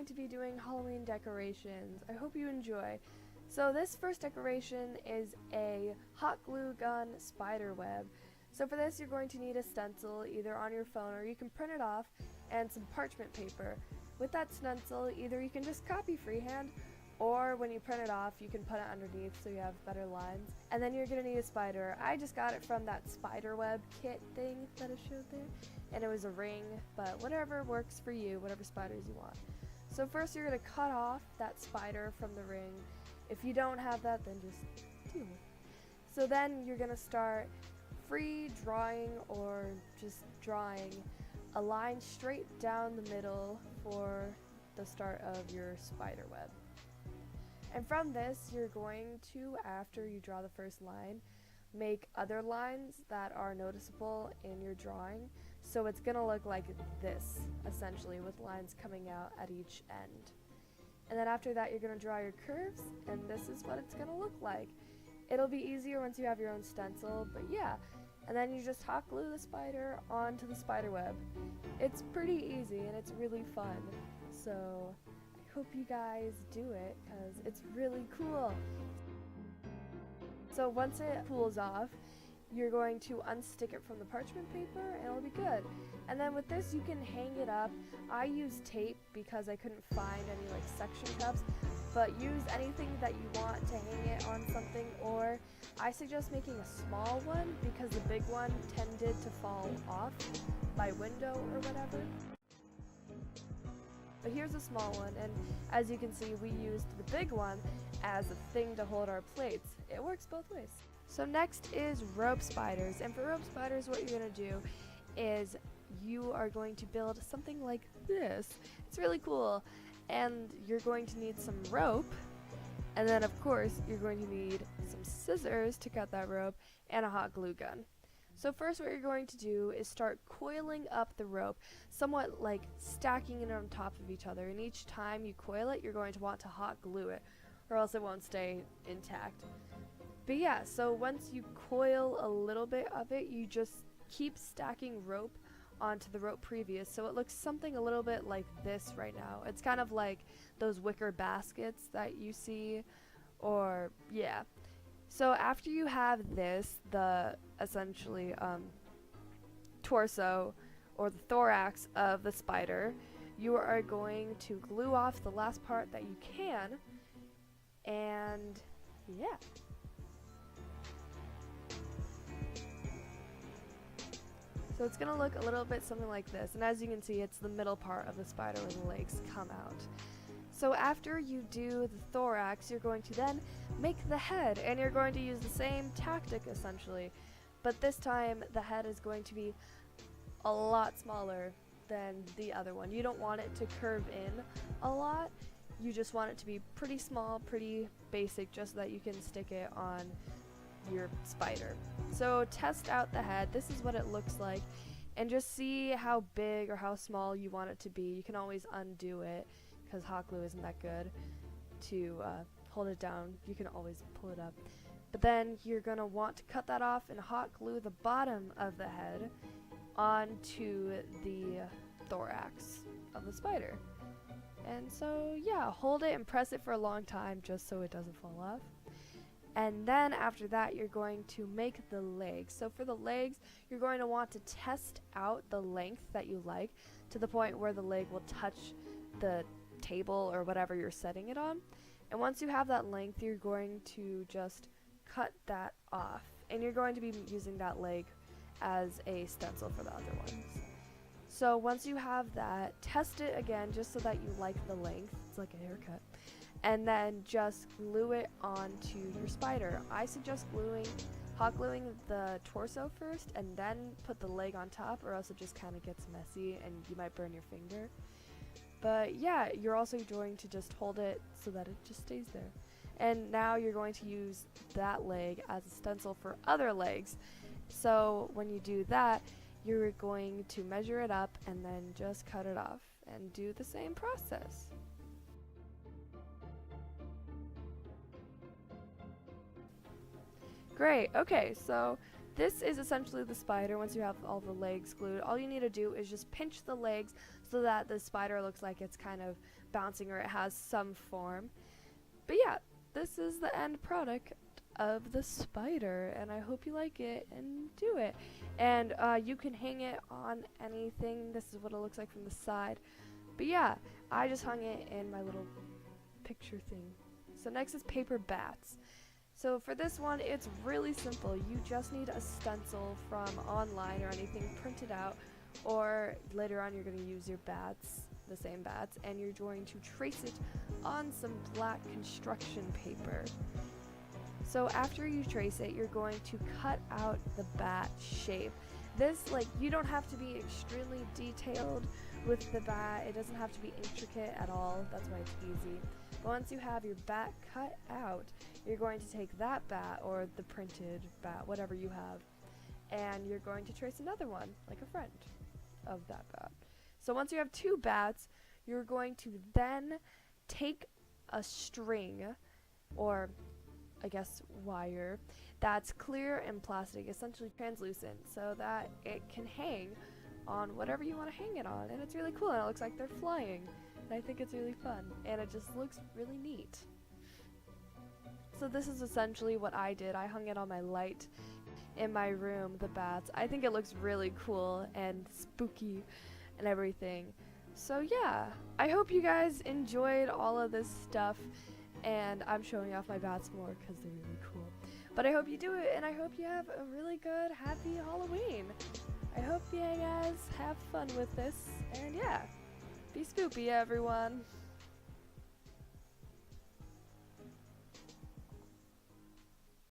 going to be doing Halloween decorations. I hope you enjoy. So this first decoration is a hot glue gun spider web. So for this you're going to need a stencil either on your phone or you can print it off and some parchment paper. With that stencil either you can just copy freehand or when you print it off you can put it underneath so you have better lines. And then you're going to need a spider. I just got it from that spider web kit thing that I showed there. And it was a ring, but whatever works for you, whatever spiders you want. So first you're going to cut off that spider from the ring. If you don't have that, then just deal with it. So then you're going to start free drawing or just drawing a line straight down the middle for the start of your spider web. And from this, you're going to, after you draw the first line, make other lines that are noticeable in your drawing. So it's going to look like this, essentially, with lines coming out at each end. And then after that, you're going to draw your curves, and this is what it's going to look like. It'll be easier once you have your own stencil, but yeah. And then you just hot glue the spider onto the spider web. It's pretty easy, and it's really fun. So I hope you guys do it, because it's really cool. So once it cools off, you're going to unstick it from the parchment paper and it'll be good. And then with this you can hang it up. I use tape because I couldn't find any like section cups, but use anything that you want to hang it on something, or I suggest making a small one because the big one tended to fall off by window or whatever. But here's a small one, and as you can see we used the big one as a thing to hold our plates. It works both ways. So next is rope spiders, and for rope spiders what you're going to do is you are going to build something like this. It's really cool, and you're going to need some rope, and then of course you're going to need some scissors to cut that rope and a hot glue gun. So first what you're going to do is start coiling up the rope, somewhat like stacking it on top of each other, and each time you coil it you're going to want to hot glue it or else it won't stay intact. But yeah, so once you coil a little bit of it, you just keep stacking rope onto the rope previous, so it looks something a little bit like this right now. It's kind of like those wicker baskets that you see, or yeah. So after you have this, the essentially torso or the thorax of the spider, you are going to glue off the last part that you can, and yeah. So it's going to look a little bit something like this, and as you can see it's the middle part of the spider where the legs come out. So after you do the thorax, you're going to then make the head, and you're going to use the same tactic essentially, but this time the head is going to be a lot smaller than the other one. You don't want it to curve in a lot, you just want it to be pretty small, pretty basic, just so that you can stick it on your spider. So test out the head. This is what it looks like, and just see how big or how small you want it to be. You can always undo it because hot glue isn't that good to hold it down. You can always pull it up, but then you're gonna want to cut that off and hot glue the bottom of the head onto the thorax of the spider. And so yeah, hold it and press it for a long time just so it doesn't fall off. And then after that you're going to make the legs. So for the legs you're going to want to test out the length that you like to the point where the leg will touch the table or whatever you're setting it on. And once you have that length you're going to just cut that off, and you're going to be using that leg as a stencil for the other ones. So once you have that, test it again just so that you like the length. It's like a haircut. And then just glue it onto your spider. I suggest hot gluing the torso first and then put the leg on top, or else it just kind of gets messy and you might burn your finger. But yeah, you're also going to just hold it so that it just stays there. And now you're going to use that leg as a stencil for other legs. So when you do that, you're going to measure it up and then just cut it off and do the same process. Great, okay, so this is essentially the spider. Once you have all the legs glued, all you need to do is just pinch the legs so that the spider looks like it's kind of bouncing or it has some form. But yeah, this is the end product of the spider, and I hope you like it and do it. And you can hang it on anything. This is what it looks like from the side. But yeah, I just hung it in my little picture thing. So next is paper bats. So for this one, it's really simple. You just need a stencil from online or anything printed out, or later on you're going to use your bats, the same bats, and you're going to trace it on some black construction paper. So after you trace it, you're going to cut out the bat shape. This, like, you don't have to be extremely detailed with the bat. It doesn't have to be intricate at all. That's why it's easy. But once you have your bat cut out, you're going to take that bat, or the printed bat, whatever you have, and you're going to trace another one, like a friend of that bat. So once you have two bats, you're going to then take a string, or I guess wire, that's clear and plastic, essentially translucent, so that it can hang on whatever you want to hang it on. And it's really cool, and it looks like they're flying, and I think it's really fun, and it just looks really neat. So this is essentially what I did. I hung it on my light in my room, the bats. I think it looks really cool and spooky and everything. So yeah, I hope you guys enjoyed all of this stuff, and I'm showing off my bats more because they're really cool. But I hope you do it, and I hope you have a really good, happy Halloween. I hope you guys have fun with this, and yeah, be spoopy, everyone.